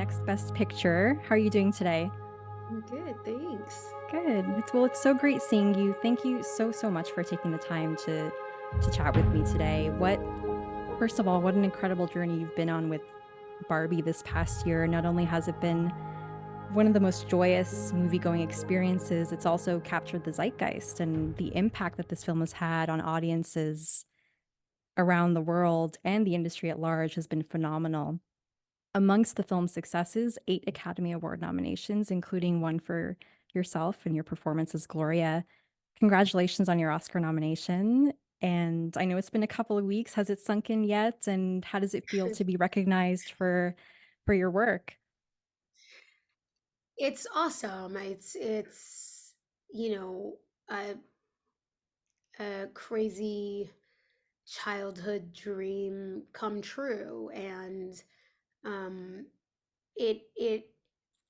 Next Best Picture. How are you doing today? I'm good, thanks. Good. It's so great seeing you. Thank you so much for taking the time to chat with me today. What First of all, what an incredible journey you've been on with Barbie this past year. Not only has it been one of the most joyous movie-going experiences, it's also captured the zeitgeist, and the impact that this film has had on audiences around the world and the industry at large has been phenomenal. Amongst the film's successes, 8 Academy Award nominations, including one for yourself and your performance as Gloria. Congratulations on your Oscar nomination. And I know it's been a couple of weeks. Has it sunk in yet? And how does it feel to be recognized for your work? It's awesome. It's you know, a a crazy childhood dream come true, and um it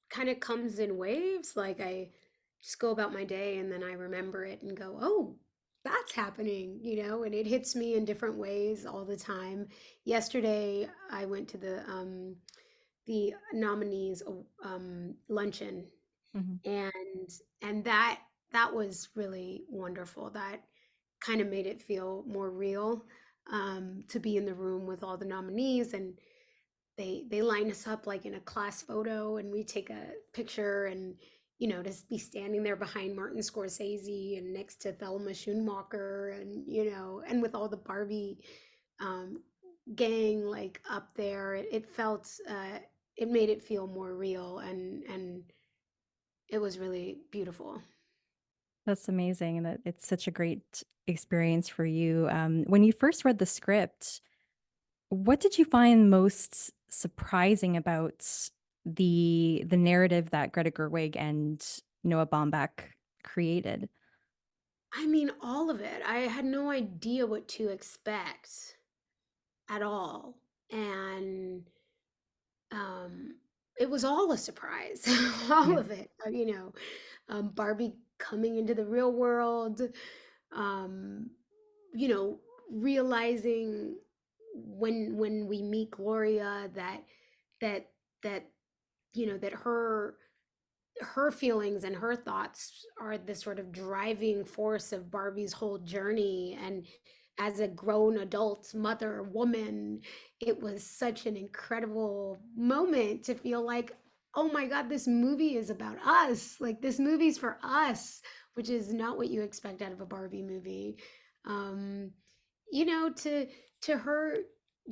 kind of comes in waves. Like, I just go about my day and then I remember it and go, "Oh, that's happening," and it hits me in different ways all the time. Yesterday I went to the nominees luncheon, Mhm. and that was really wonderful. That kind of made it feel more real, to be in the room with all the nominees, and they line us up like in a class photo, and we take a picture, and to be standing there behind Martin Scorsese and next to Thelma Schoonmaker, and and with all the Barbie um gang like up there, it felt it made it feel more real, and it was really beautiful. That's amazing, and that it's such a great experience for you. When you first read the script, what did you find most surprising about the narrative that Greta Gerwig and Noah Baumbach created? I mean, all of it. I had no idea what to expect at all. And um it was all a surprise. All Yeah. of it. Barbie coming into the real world, um you know realizing when we meet Gloria that that that her feelings and her thoughts are the sort of driving force of Barbie's whole journey. And as a grown adult mother woman, it was such an incredible moment to feel like, oh my God, this movie is about us. Like, this movie's for us, which is not what you expect out of a Barbie movie. Um, to her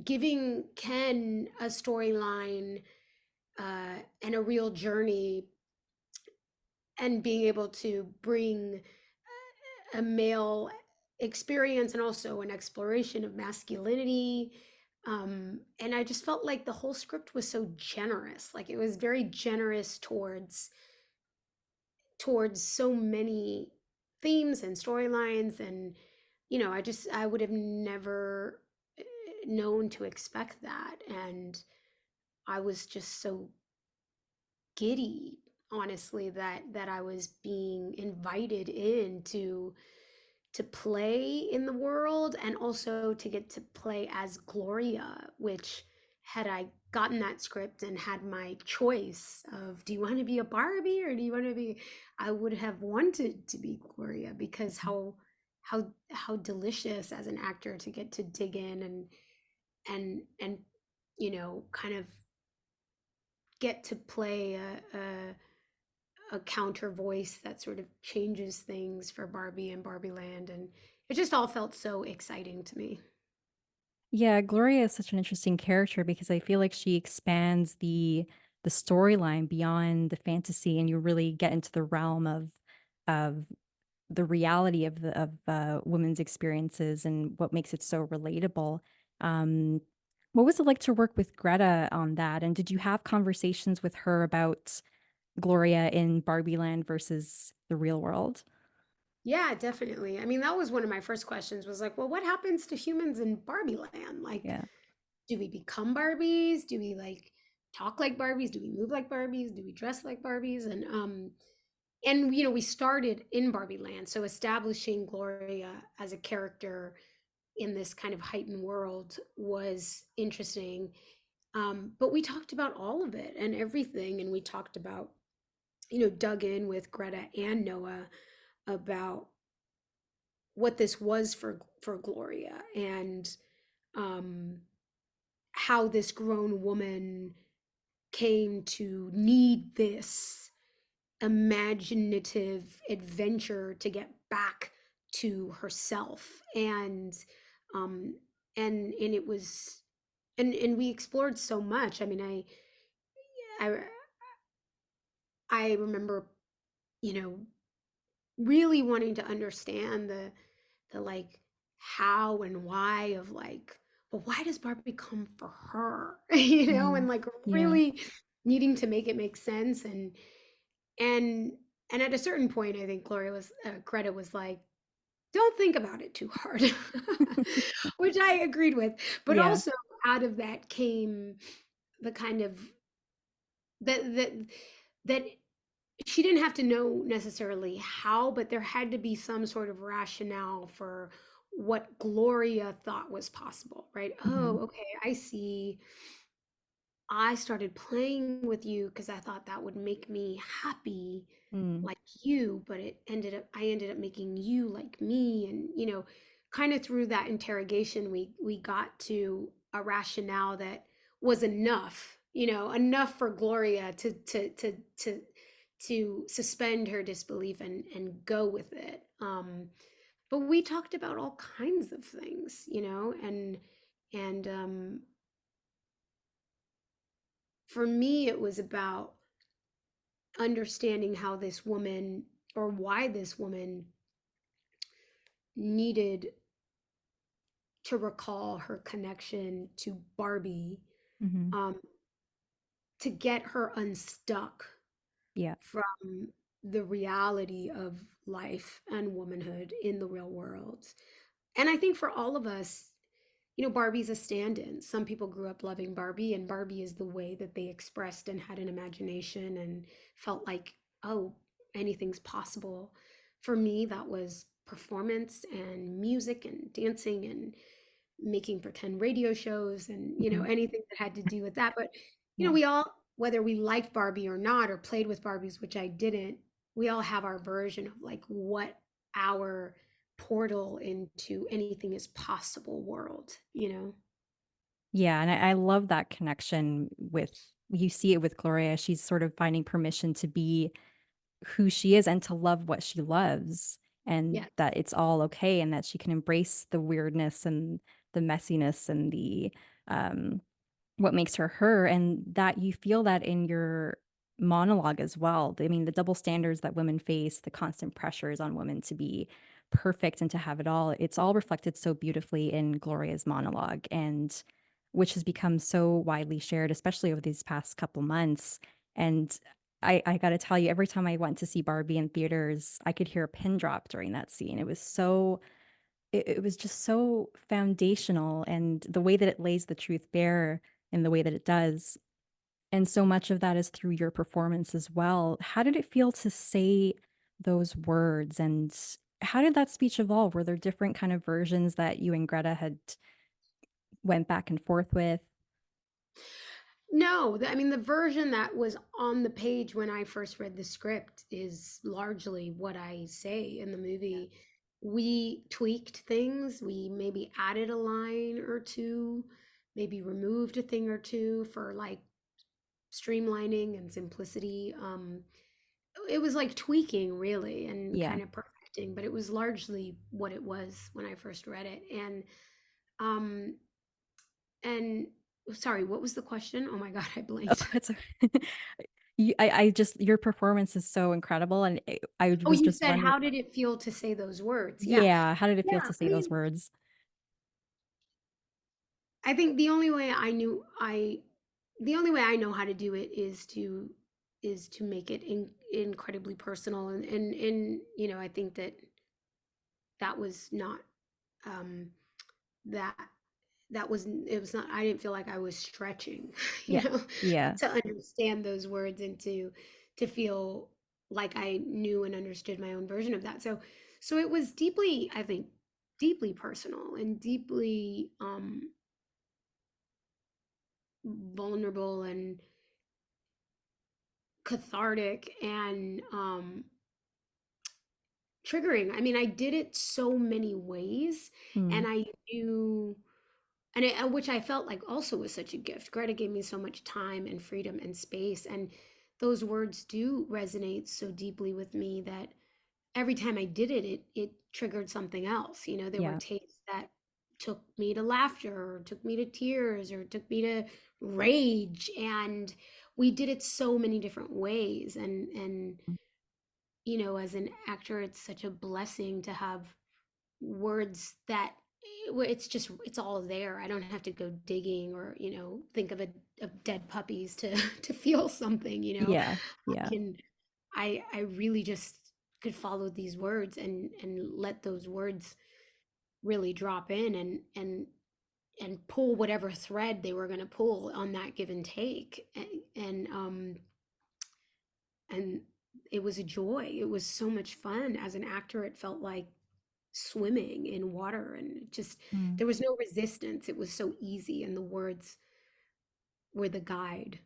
giving Ken a storyline, and a real journey, and being able to bring a male experience and also an exploration of masculinity. And I just felt like the whole script was so generous. Like, it was very generous towards so many themes and storylines. And I would have never known to expect that. And I was just so giddy, honestly, that I was being invited in to play in the world, and also to get to play as Gloria, which, had I gotten that script and had my choice of, do you want to be a Barbie or do you want to be, I would have wanted to be Gloria, because how delicious as an actor to get to dig in and kind of get to play a counter voice that sort of changes things for Barbie and Barbie Land. And it just all felt so exciting to me. Yeah, Gloria is such an interesting character because I feel like she expands the storyline beyond the fantasy, and you really get into the realm of the reality of the women's experiences and what makes it so relatable. Um, what was it like to work with Greta on that? And did you have conversations with her about Gloria in Barbie Land versus the real world? Yeah, definitely. I mean, that was one of my first questions, was like, well, what happens to humans in Barbie Land? Like, Yeah. do we become Barbies? Do we like talk like Barbies? Do we move like Barbies? Do we dress like Barbies? And we started in Barbie Land, so establishing Gloria as a character in this kind of heightened world was interesting. But we talked about all of it and everything, and we talked about, dug in with Greta and Noah about what this was for Gloria, and um, how this grown woman came to need this imaginative adventure to get back to herself. Um and it was, and we explored so much. I mean, I I remember, you know, really wanting to understand the like how and why of like, but why does Barbie come for her? Mhm. And like Yeah. really needing to make it make sense. And and at a certain point, I think Greta was like, don't think about it too hard, which I agreed with. But Yeah. also out of that came the kind of that that she didn't have to know necessarily how, but there had to be some sort of rationale for what Gloria thought was possible, right? Mhm. Oh, okay, I see. I started playing with you because I thought that would make me happy Mm. like you, but I ended up making you like me. And, kind of through that interrogation, we got to a rationale that was enough, enough for Gloria to suspend her disbelief and go with it. But we talked about all kinds of things, and for me, it was about understanding how this woman, or why this woman needed to recall her connection to Barbie, Mhm. um, to get her unstuck Yeah. from the reality of life and womanhood in the real world. And I think for all of us, Barbie's a stand-in. Some people grew up loving Barbie, and Barbie is the way that they expressed and had an imagination and felt like, oh, anything's possible. For me, that was performance and music and dancing and making pretend radio shows and, Mhm. anything that had to do with that. But, Yeah. we all, whether we liked Barbie or not, or played with Barbies, which I didn't, we all have our version of like what our portal into anything is possible world. Yeah, and I love that connection with you see it with Gloria, she's sort of finding permission to be who she is and to love what she loves, and Yeah. that it's all okay and that she can embrace the weirdness and the messiness and the, um what makes her her, and that you feel that in your monologue as well. I mean, the double standards that women face, the constant pressures on women to be perfect and to have it all, it's all reflected so beautifully in Gloria's monologue, and which has become so widely shared, especially over these past couple months. And I gotta tell you, every time I went to see Barbie in theaters, I could hear a pin drop during that scene. It was so it was just so foundational, and the way that it lays the truth bare in the way that it does, and so much of that is through your performance as well. How did it feel to say those words, and how did that speech evolve? Were there different kind of versions that you and Greta had went back and forth with? No, I mean, the version that was on the page when I first read the script is largely what I say in the movie. We tweaked things. We maybe added a line or two, maybe removed a thing or two for like streamlining and simplicity. It was like tweaking really and Yeah. kind of perfecting, but it was largely what it was when I first read it. Um and sorry, what was the question? Oh my God, I Oh, blanked. it's you I just your performance is so incredible, and I Oh, was you just said, wondering. how did it feel to say those words? Yeah. Yeah, how did it feel Yeah. to I say those mean, words? I think the only way I know how to do it is to make it incredibly personal. And I think that was not um that it was not, I didn't feel like I was stretching, you Yeah. know, Yeah. to understand those words and to feel like I knew and understood my own version of that. So it was deeply, I think, deeply personal and deeply vulnerable and cathartic and triggering. I mean, I did it so many ways, Mm, and I knew, which I felt like also was such a gift. Greta gave me so much time and freedom and space, and those words do resonate so deeply with me that every time I did it, it triggered something else. You know, there were yeah. takes that took me to laughter, or took me to tears, or took me to rage, and we did it so many different ways. And you know, as an actor, it's such a blessing to have words that where it's just it's all there. I don't have to go digging or, you know, think of a of dead puppies to to feel something, you know. Yeah. I Yeah. can I really just could follow these words and let those words really drop in and pull whatever thread they were going to pull on that give and take. And it was a joy. It was so much fun. As an actor, it felt like swimming in water, and it just Mm. there was no resistance. It was so easy, and the words were the guide.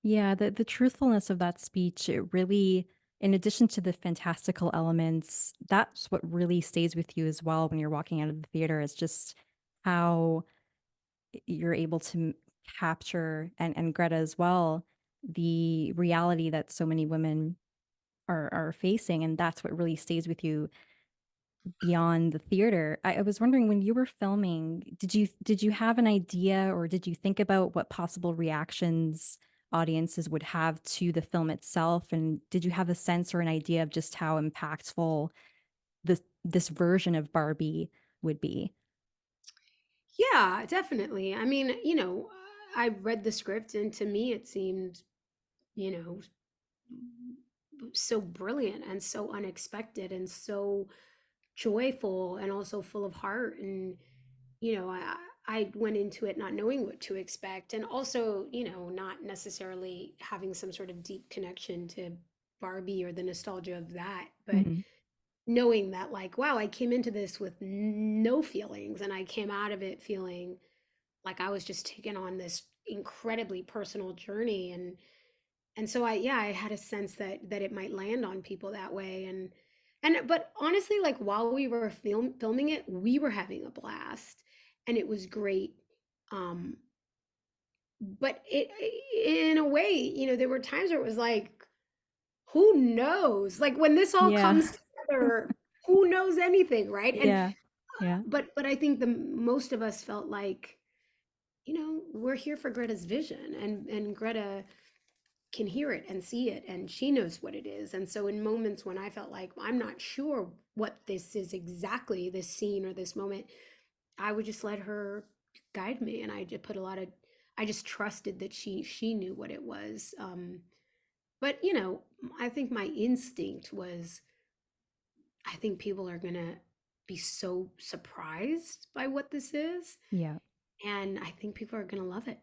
Yeah, the truthfulness of that speech, it really, in addition to the fantastical elements, that's what really stays with you as well when you're walking out of the theater is just how you're able to capture, and Greta as well, the reality that so many women are facing, and that's what really stays with you beyond the theater. I was wondering when you were filming, did you have an idea or did you think about what possible reactions audiences would have to the film itself? And did you have a sense or an idea of just how impactful this version of Barbie would be? Yeah, definitely. I mean, you know, I read the script, and to me it seemed, you know, so brilliant and so unexpected and so joyful and also full of heart. And you know, I went into it not knowing what to expect, and also, you know, not necessarily having some sort of deep connection to Barbie or the nostalgia of that, but Mhm. knowing that, like, wow, I came into this with no feelings, and I came out of it feeling like I was just taking on this incredibly personal journey. And so I had a sense that it might land on people that way. And but honestly, like, while we were filming it, we were having a blast, and it was great. um but it, in a way, you know, there were times where it was like, who knows, like, when this all Yeah. comes together, who knows anything, right? And Yeah. Yeah. but I think the most of us felt like, you know, we're here for Greta's vision, and Greta can hear it and see it, and she knows what it is. And so in moments when I felt like I'm not sure what this is exactly, this scene or this moment, I would just let her guide me, and I just put a lot of, I just trusted that she knew what it was. But you know, I think my instinct was, I think people are gonna be so surprised by what this is, Yeah. and I think people are gonna love it.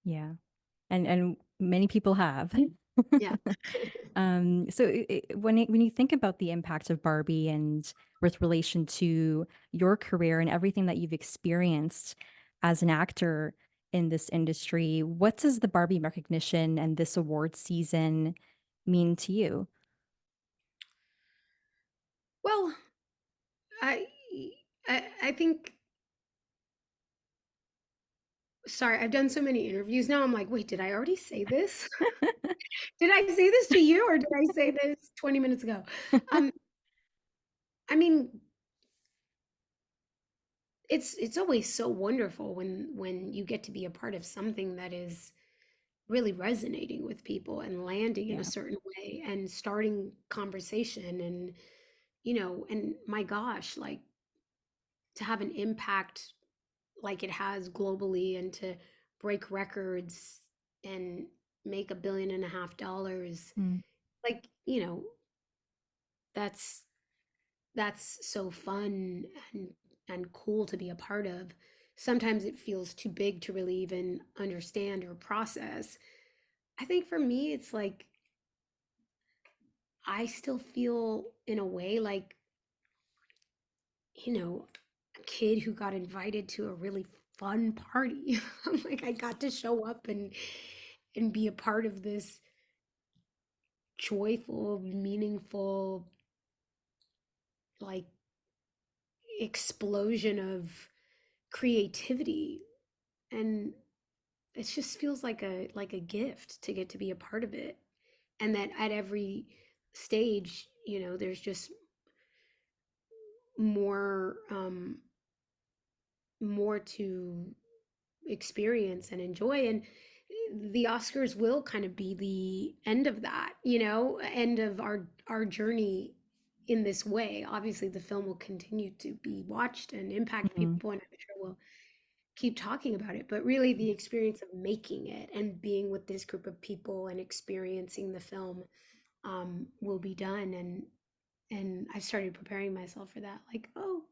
Yeah. And many people have. Yeah. So when you think about the impact of Barbie and with relation to your career and everything that you've experienced as an actor in this industry, what does the Barbie recognition and this award season mean to you? Well, I I think, sorry, I've done so many interviews now. I'm like, wait, did I already say this? Did I say this to you, or did I say this 20 minutes ago? Um, I mean, it's always so wonderful when you get to be a part of something that is really resonating with people and landing in a Yeah. certain way and starting conversation. And you know, and my gosh, like, to have an impact like it has globally, and to break records and make $1.5 billion, Mm, like, you know, that's that's so fun and cool to be a part of. Sometimes it feels too big to really even understand or process. I think for me, it's like I still feel in a way like, you know, a kid who got invited to a really fun party. I'm like, I got to show up and be a part of this joyful, meaningful, like explosion of creativity. And it just feels like a gift to get to be a part of it. And that at every stage, there's just more more to experience and enjoy. And the Oscars will kind of be the end of that, end of our journey in this way. Obviously the film will continue to be watched and impact Mhm. people, and I'm sure we'll keep talking about it, but really the experience of making it and being with this group of people and experiencing the film will be done. And I've started preparing myself for that, like, oh,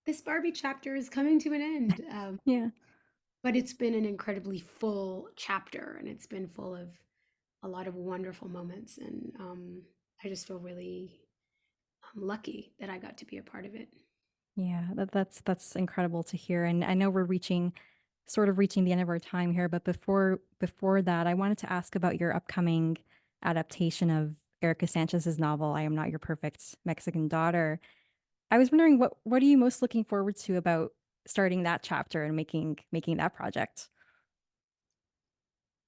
this Barbie chapter is coming to an end. Yeah. But it's been an incredibly full chapter, and it's been full of a lot of wonderful moments. And I just feel really lucky that I got to be a part of it. Yeah, that's incredible to hear, and I know we're reaching the end of our time here, but before that, I wanted to ask about your upcoming adaptation of Erica Sanchez's novel, I Am Not Your Perfect Mexican Daughter. I was wondering what are you most looking forward to about starting that chapter and making that project,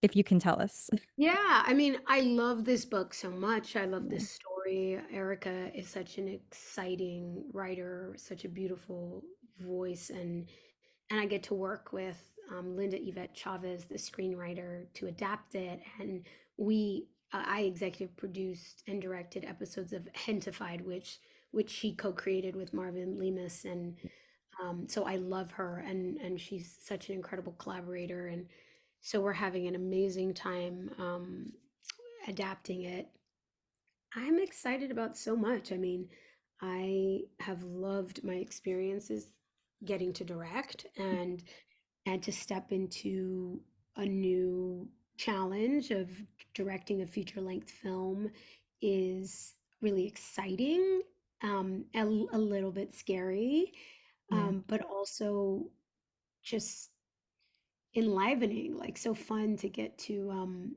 if you can tell us? Yeah, I mean, I love this book so much. I love Yeah, this story. Erica is such an exciting writer, such a beautiful voice, and I get to work with Linda Yvette Chavez, the screenwriter, to adapt it. And I executive produced and directed episodes of Hentified, which she co-created with Marvin Lemus. And so I love her, and she's such an incredible collaborator. And so we're having an amazing time adapting it. I'm excited about so much. I mean, I have loved my experiences getting to direct and to step into a new challenge of directing a feature length film is really exciting, a little bit scary, yeah, but also just enlivening, like so fun to get to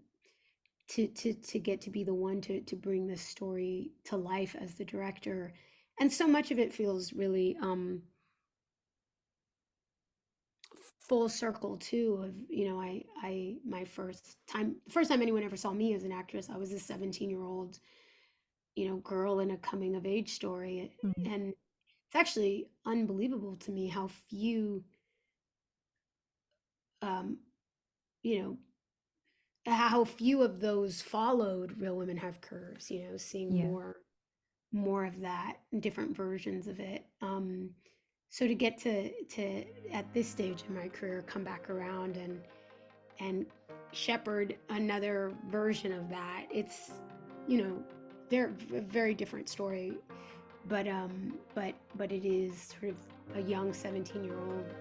get to be the one to bring this story to life as the director. And so much of it feels really full circle too, of I my first time anyone ever saw me as an actress, I was a 17-year-old girl in a coming of age story. mhm, And it's actually unbelievable to me um you know how few of those followed Real Women Have Curves, seeing yeah. more of that, different versions of it. So to get to at this stage in my career come back around and shepherd another version of that, it's you know they're a very different story, but it is sort of a young 17-year-old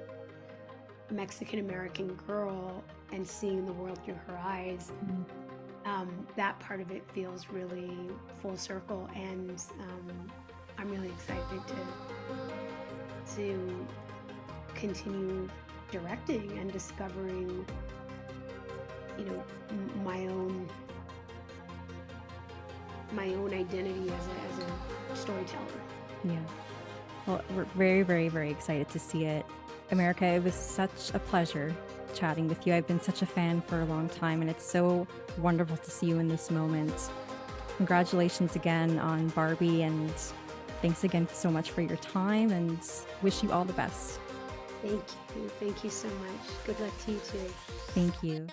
Mexican American girl and seeing the world through her eyes. Mhm. That part of it feels really full circle, and I'm really excited to continue directing and discovering, my own identity as a storyteller. Yeah. Well, we're very, very, very excited to see it. America, it was such a pleasure chatting with you. I've been such a fan for a long time, and it's so wonderful to see you in this moment. Congratulations again on Barbie, and thanks again so much for your time, and wish you all the best. Thank you so much. Good luck to you too. Thank you.